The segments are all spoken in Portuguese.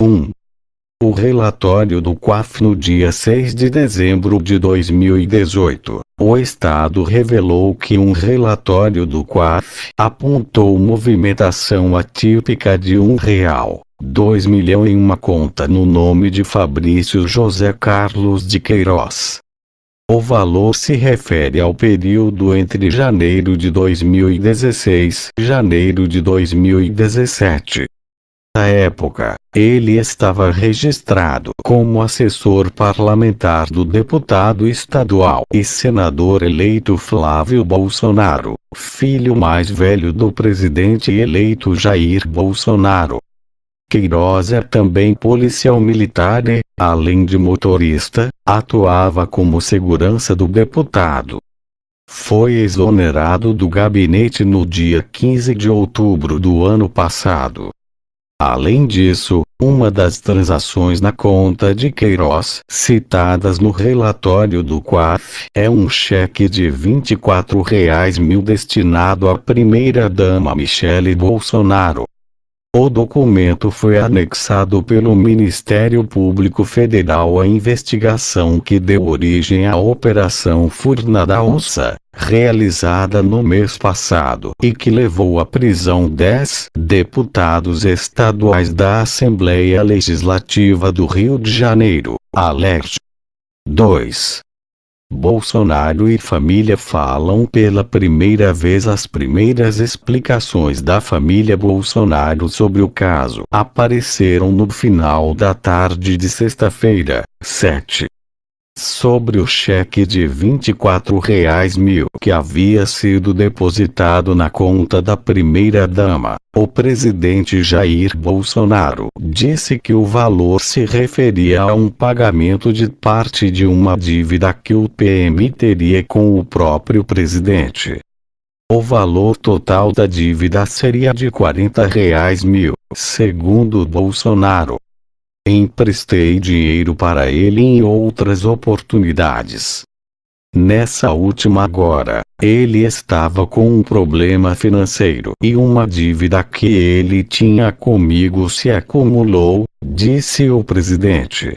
1. O relatório do COAF no dia 6 de dezembro de 2018, o Estado revelou que um relatório do COAF apontou movimentação atípica de R$1,2 milhão em uma conta no nome de Fabrício José Carlos de Queiroz. O valor se refere ao período entre janeiro de 2016 e janeiro de 2017. Na época, ele estava registrado como assessor parlamentar do deputado estadual e senador eleito Flávio Bolsonaro, filho mais velho do presidente eleito Jair Bolsonaro. Queiroz é também policial militar e, além de motorista, atuava como segurança do deputado. Foi exonerado do gabinete no dia 15 de outubro do ano passado. Além disso, uma das transações na conta de Queiroz, citadas no relatório do COAF, é um cheque de R$24.000 destinado à primeira-dama Michele Bolsonaro. O documento foi anexado pelo Ministério Público Federal à investigação que deu origem à Operação Furna da Onça, realizada no mês passado e que levou à prisão 10 deputados estaduais da Assembleia Legislativa do Rio de Janeiro, ALERJ. 2. Bolsonaro e família falam pela primeira vez. As primeiras explicações da família Bolsonaro sobre o caso apareceram no final da tarde de sexta-feira, 7. Sobre o cheque de R$24.000 que havia sido depositado na conta da primeira-dama, o presidente Jair Bolsonaro disse que o valor se referia a um pagamento de parte de uma dívida que o PM teria com o próprio presidente. O valor total da dívida seria de R$40.000, segundo Bolsonaro. Emprestei dinheiro para ele em outras oportunidades. Nessa última agora, ele estava com um problema financeiro e uma dívida que ele tinha comigo se acumulou, disse o presidente.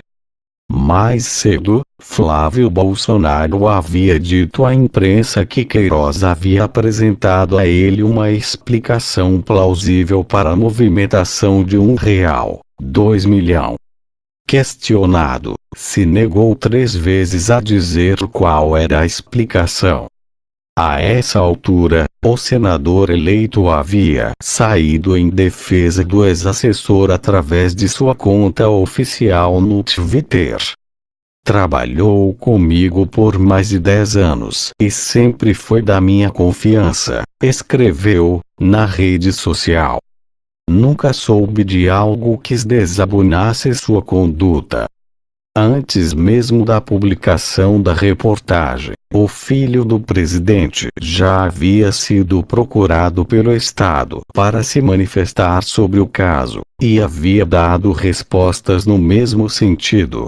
Mais cedo, Flávio Bolsonaro havia dito à imprensa que Queiroz havia apresentado a ele uma explicação plausível para a movimentação de R$1,2 milhão. Questionado, se negou 3 vezes a dizer qual era a explicação. A essa altura, o senador eleito havia saído em defesa do ex-assessor através de sua conta oficial no Twitter. Trabalhou comigo por mais de 10 anos e sempre foi da minha confiança, escreveu, na rede social. Nunca soube de algo que desabonasse sua conduta. Antes mesmo da publicação da reportagem, o filho do presidente já havia sido procurado pelo Estado para se manifestar sobre o caso, e havia dado respostas no mesmo sentido.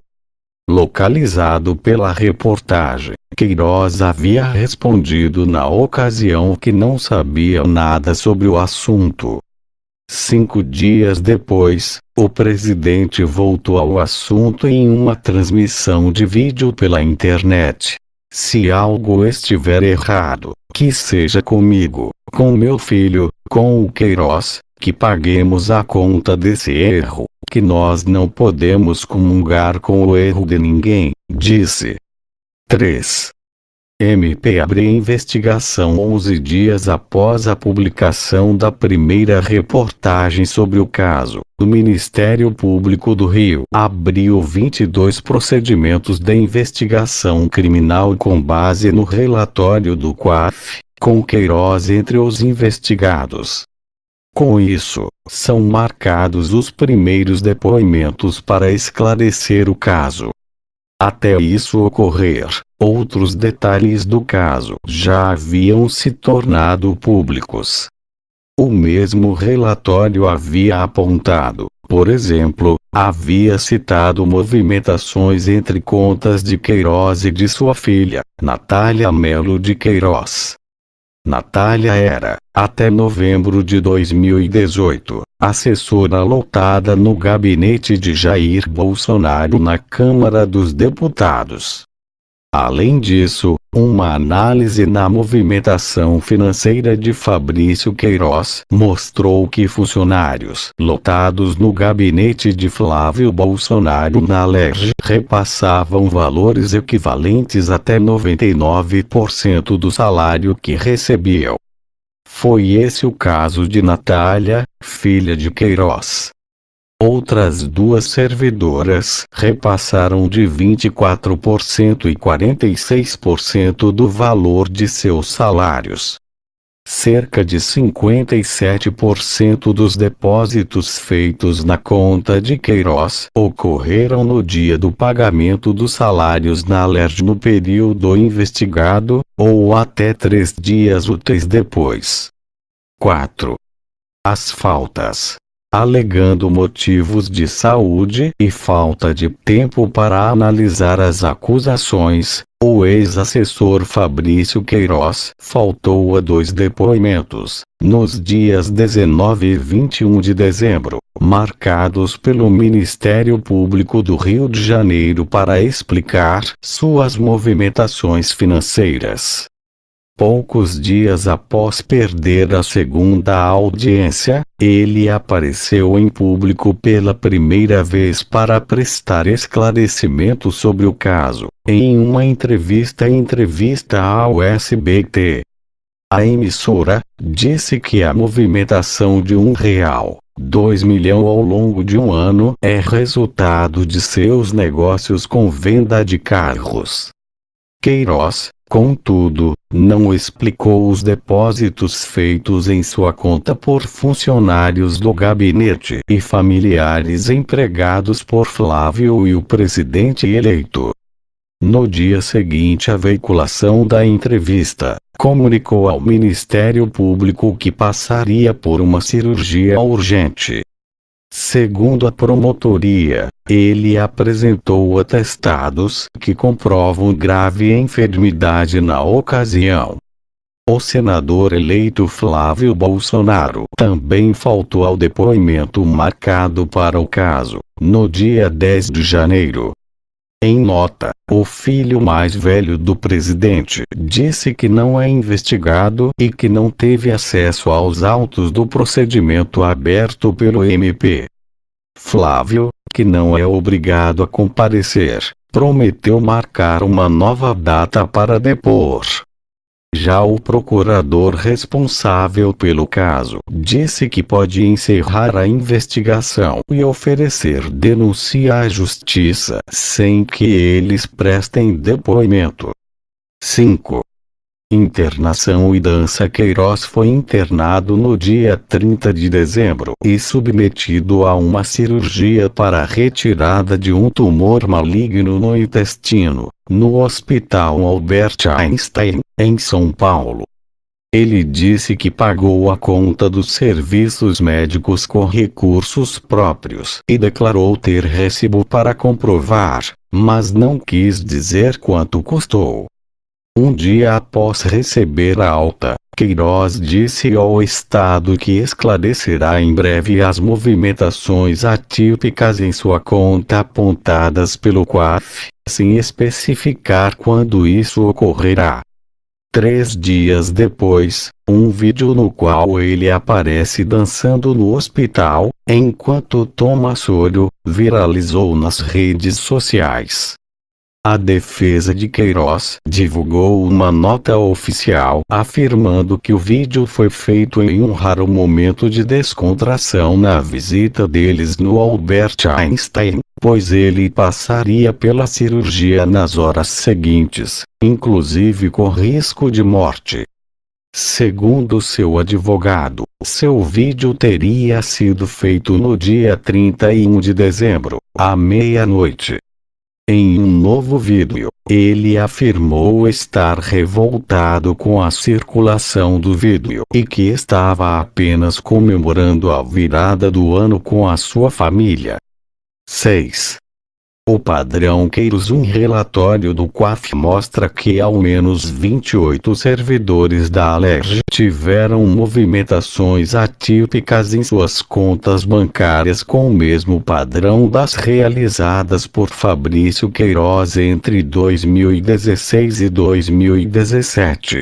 Localizado pela reportagem, Queiroz havia respondido na ocasião que não sabia nada sobre o assunto. 5 dias depois, o presidente voltou ao assunto em uma transmissão de vídeo pela internet. Se algo estiver errado, que seja comigo, com meu filho, com o Queiroz, que paguemos a conta desse erro, que nós não podemos comungar com o erro de ninguém, disse. 3. MP abre investigação 11 dias após a publicação da primeira reportagem sobre o caso. O Ministério Público do Rio abriu 22 procedimentos de investigação criminal com base no relatório do COAF, com Queiroz entre os investigados. Com isso, são marcados os primeiros depoimentos para esclarecer o caso. Até isso ocorrer, outros detalhes do caso já haviam se tornado públicos. O mesmo relatório havia apontado, por exemplo, havia citado movimentações entre contas de Queiroz e de sua filha, Natália Melo de Queiroz. Natália era, até novembro de 2018, assessora lotada no gabinete de Jair Bolsonaro na Câmara dos Deputados. Além disso, uma análise na movimentação financeira de Fabrício Queiroz mostrou que funcionários lotados no gabinete de Flávio Bolsonaro na Alerj repassavam valores equivalentes até 99% do salário que recebiam. Foi esse o caso de Natália, filha de Queiroz. Outras duas servidoras repassaram de 24% e 46% do valor de seus salários. Cerca de 57% dos depósitos feitos na conta de Queiroz ocorreram no dia do pagamento dos salários na Alerj no período investigado, ou até 3 dias úteis depois. 4. As faltas. Alegando motivos de saúde e falta de tempo para analisar as acusações, o ex-assessor Fabrício Queiroz faltou a 2 depoimentos, nos dias 19 e 21 de dezembro, marcados pelo Ministério Público do Rio de Janeiro para explicar suas movimentações financeiras. Poucos dias após perder a segunda audiência, ele apareceu em público pela primeira vez para prestar esclarecimento sobre o caso, em uma entrevista ao SBT. A emissora disse que a movimentação de R$1,2 milhão ao longo de um ano é resultado de seus negócios com venda de carros. Queiroz, contudo, não explicou os depósitos feitos em sua conta por funcionários do gabinete e familiares empregados por Flávio e o presidente eleito. No dia seguinte à veiculação da entrevista, comunicou ao Ministério Público que passaria por uma cirurgia urgente. Segundo a promotoria, ele apresentou atestados que comprovam grave enfermidade na ocasião. O senador eleito Flávio Bolsonaro também faltou ao depoimento marcado para o caso, no dia 10 de janeiro. Em nota, o filho mais velho do presidente disse que não é investigado e que não teve acesso aos autos do procedimento aberto pelo MP. Flávio, que não é obrigado a comparecer, prometeu marcar uma nova data para depor. Já o procurador responsável pelo caso disse que pode encerrar a investigação e oferecer denúncia à justiça sem que eles prestem depoimento. 5. Internação e dança. Queiroz foi internado no dia 30 de dezembro e submetido a uma cirurgia para a retirada de um tumor maligno no intestino, no Hospital Albert Einstein, em São Paulo. Ele disse que pagou a conta dos serviços médicos com recursos próprios e declarou ter recibo para comprovar, mas não quis dizer quanto custou. Um dia após receber a alta, Queiroz disse ao Estado que esclarecerá em breve as movimentações atípicas em sua conta apontadas pelo COAF, sem especificar quando isso ocorrerá. 3 dias depois, um vídeo no qual ele aparece dançando no hospital, enquanto toma soro, viralizou nas redes sociais. A defesa de Queiroz divulgou uma nota oficial afirmando que o vídeo foi feito em um raro momento de descontração na visita deles no Albert Einstein, pois ele passaria pela cirurgia nas horas seguintes, inclusive com risco de morte. Segundo seu advogado, seu vídeo teria sido feito no dia 31 de dezembro, à meia-noite. Em um novo vídeo, ele afirmou estar revoltado com a circulação do vídeo e que estava apenas comemorando a virada do ano com a sua família. 6. O padrão Queiroz. Um relatório do COAF mostra que ao menos 28 servidores da Alerj tiveram movimentações atípicas em suas contas bancárias com o mesmo padrão das realizadas por Fabrício Queiroz entre 2016 e 2017.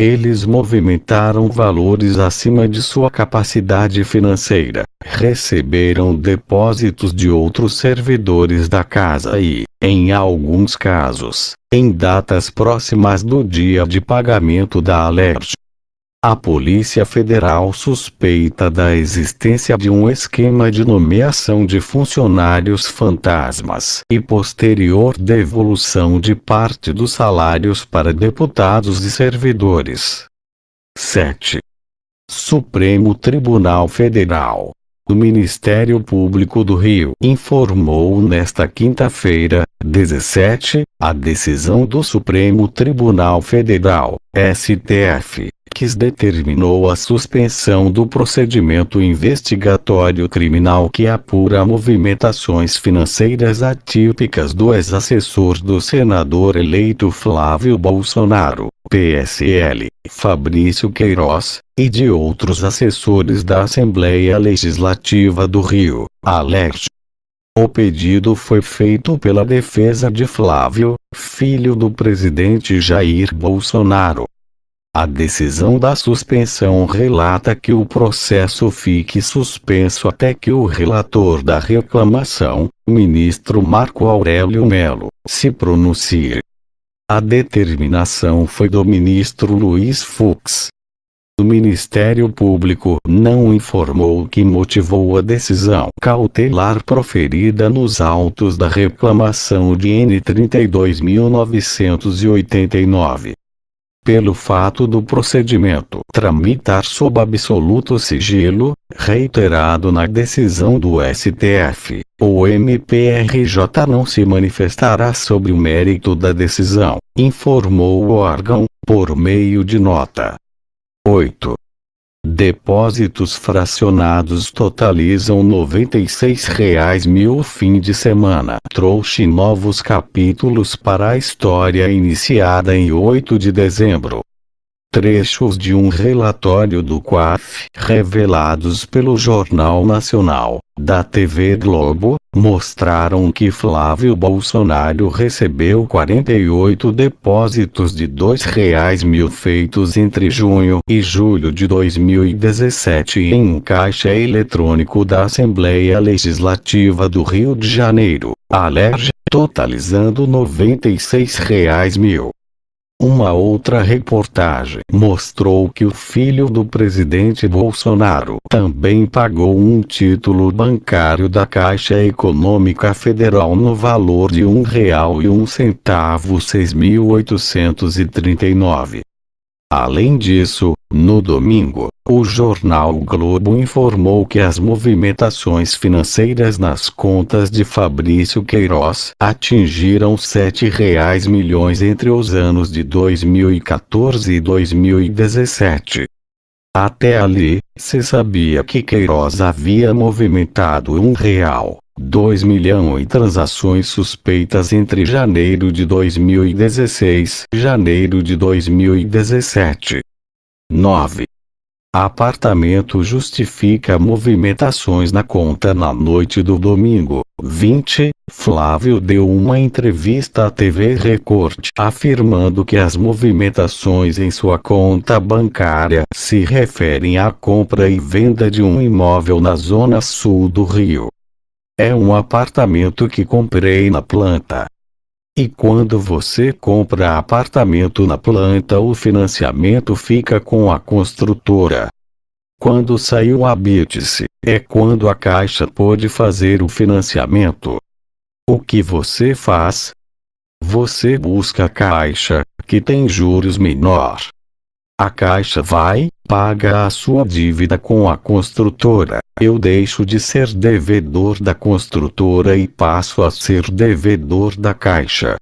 Eles movimentaram valores acima de sua capacidade financeira, receberam depósitos de outros servidores da casa e, em alguns casos, em datas próximas do dia de pagamento da Alerj. A Polícia Federal suspeita da existência de um esquema de nomeação de funcionários fantasmas e posterior devolução de parte dos salários para deputados e servidores. 7. Supremo Tribunal Federal. O Ministério Público do Rio informou nesta quinta-feira, 17, a decisão do Supremo Tribunal Federal, STF, que determinou a suspensão do procedimento investigatório criminal que apura movimentações financeiras atípicas do ex-assessor do senador eleito Flávio Bolsonaro, PSL, Fabrício Queiroz, e de outros assessores da Assembleia Legislativa do Rio, Alerj. O pedido foi feito pela defesa de Flávio, filho do presidente Jair Bolsonaro. A decisão da suspensão relata que o processo fique suspenso até que o relator da reclamação, o ministro Marco Aurélio Mello, se pronuncie. A determinação foi do ministro Luiz Fux. O Ministério Público não informou o que motivou a decisão cautelar proferida nos autos da reclamação de N 32.989. Pelo fato do procedimento tramitar sob absoluto sigilo, reiterado na decisão do STF, o MPRJ não se manifestará sobre o mérito da decisão, informou o órgão, por meio de nota. 8. Depósitos fracionados totalizam R$ 96.000 fim de semana. Trouxe novos capítulos para a história iniciada em 8 de dezembro. Trechos de um relatório do COAF, revelados pelo Jornal Nacional, da TV Globo, mostraram que Flávio Bolsonaro recebeu 48 depósitos de R$ 2.000 feitos entre junho e julho de 2017 em um caixa eletrônico da Assembleia Legislativa do Rio de Janeiro, Alerj, totalizando R$ 96.000. Uma outra reportagem mostrou que o filho do presidente Bolsonaro também pagou um título bancário da Caixa Econômica Federal no valor de R$ 1,01, 6.839. Além disso, no domingo, o jornal Globo informou que as movimentações financeiras nas contas de Fabrício Queiroz atingiram R$ 7 milhões entre os anos de 2014 e 2017. Até ali, se sabia que Queiroz havia movimentado R$1,2 milhão em transações suspeitas entre janeiro de 2016 e janeiro de 2017. 9. Apartamento justifica movimentações na conta na noite do domingo, 20. Flávio deu uma entrevista à TV Record afirmando que as movimentações em sua conta bancária se referem à compra e venda de um imóvel na zona sul do Rio. É um apartamento que comprei na planta. E quando você compra apartamento na planta, o financiamento fica com a construtora. Quando saiu o habite-se, é quando a Caixa pôde fazer o financiamento. O que você faz? Você busca a Caixa, que tem juros menor. A Caixa vai, paga a sua dívida com a construtora. Eu deixo de ser devedor da construtora e passo a ser devedor da Caixa.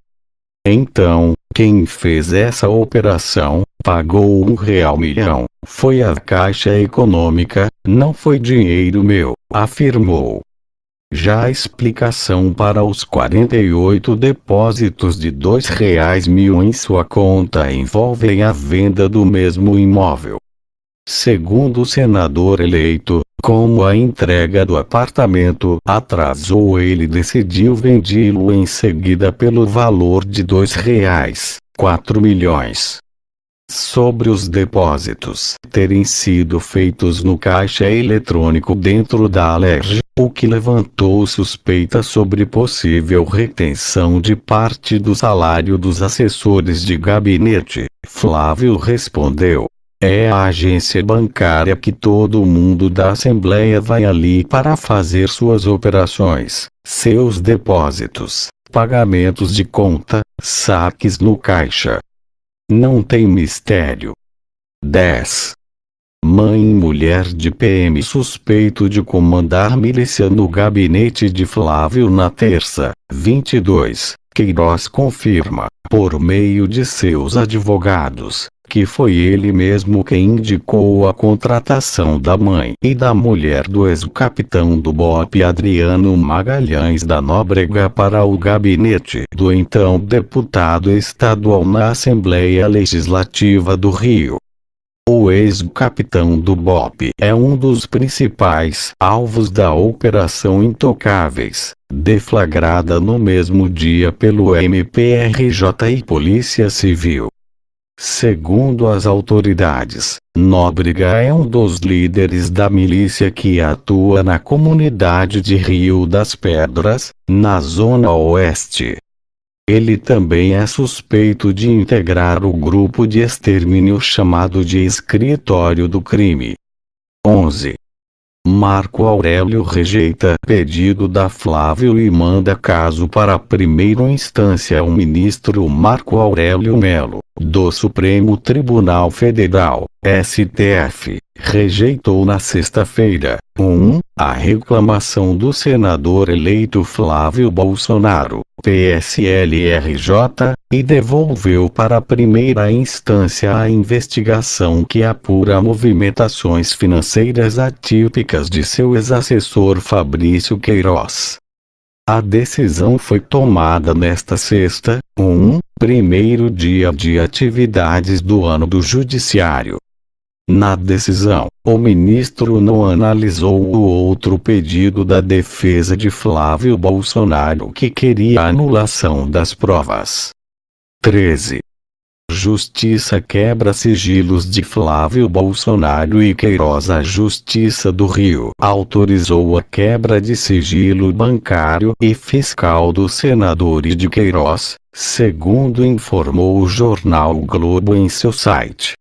Então, quem fez essa operação, pagou R$1 milhão, foi a Caixa Econômica, não foi dinheiro meu, afirmou. Já a explicação para os 48 depósitos de R$ 2.000 em sua conta envolvem a venda do mesmo imóvel. Segundo o senador eleito, como a entrega do apartamento atrasou, ele decidiu vendê-lo em seguida pelo valor de R$ 4 milhões. Sobre os depósitos terem sido feitos no caixa eletrônico dentro da Alerj, o que levantou suspeitas sobre possível retenção de parte do salário dos assessores de gabinete, Flávio respondeu: "É a agência bancária que todo mundo da Assembleia vai ali para fazer suas operações, seus depósitos, pagamentos de conta, saques no caixa. Não tem mistério." 10. Mãe e mulher de PM suspeito de comandar milícia no gabinete de Flávio na terça, 22. Queiroz confirma, por meio de seus advogados, que foi ele mesmo quem indicou a contratação da mãe e da mulher do ex-capitão do BOPE Adriano Magalhães da Nóbrega para o gabinete do então deputado estadual na Assembleia Legislativa do Rio. O ex-capitão do BOPE é um dos principais alvos da Operação Intocáveis, deflagrada no mesmo dia pelo MPRJ e Polícia Civil. Segundo as autoridades, Nóbrega é um dos líderes da milícia que atua na comunidade de Rio das Pedras, na Zona Oeste. Ele também é suspeito de integrar o grupo de extermínio chamado de Escritório do Crime. 11. Marco Aurélio rejeita pedido da Flávio e manda caso para a primeira instância. O ministro Marco Aurélio Melo, do Supremo Tribunal Federal, STF, rejeitou na sexta-feira, a reclamação do senador eleito Flávio Bolsonaro, PSL-RJ, e devolveu para a primeira instância a investigação que apura movimentações financeiras atípicas de seu ex-assessor Fabrício Queiroz. A decisão foi tomada nesta sexta, primeiro dia de atividades do ano do Judiciário. Na decisão, o ministro não analisou o outro pedido da defesa de Flávio Bolsonaro que queria a anulação das provas. 13. Justiça quebra sigilos de Flávio Bolsonaro e Queiroz. A Justiça do Rio autorizou a quebra de sigilo bancário e fiscal do senador e de Queiroz, segundo informou o jornal o Globo em seu site.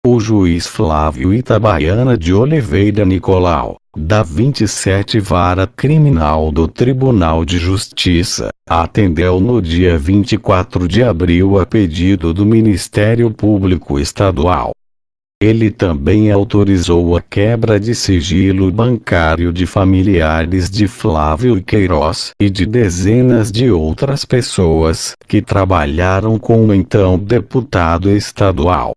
O juiz Flávio Itabaiana de Oliveira Nicolau, da 27ª Vara Criminal do Tribunal de Justiça, atendeu no dia 24 de abril a pedido do Ministério Público Estadual. Ele também autorizou a quebra de sigilo bancário de familiares de Flávio Queiroz e de dezenas de outras pessoas que trabalharam com o então deputado estadual.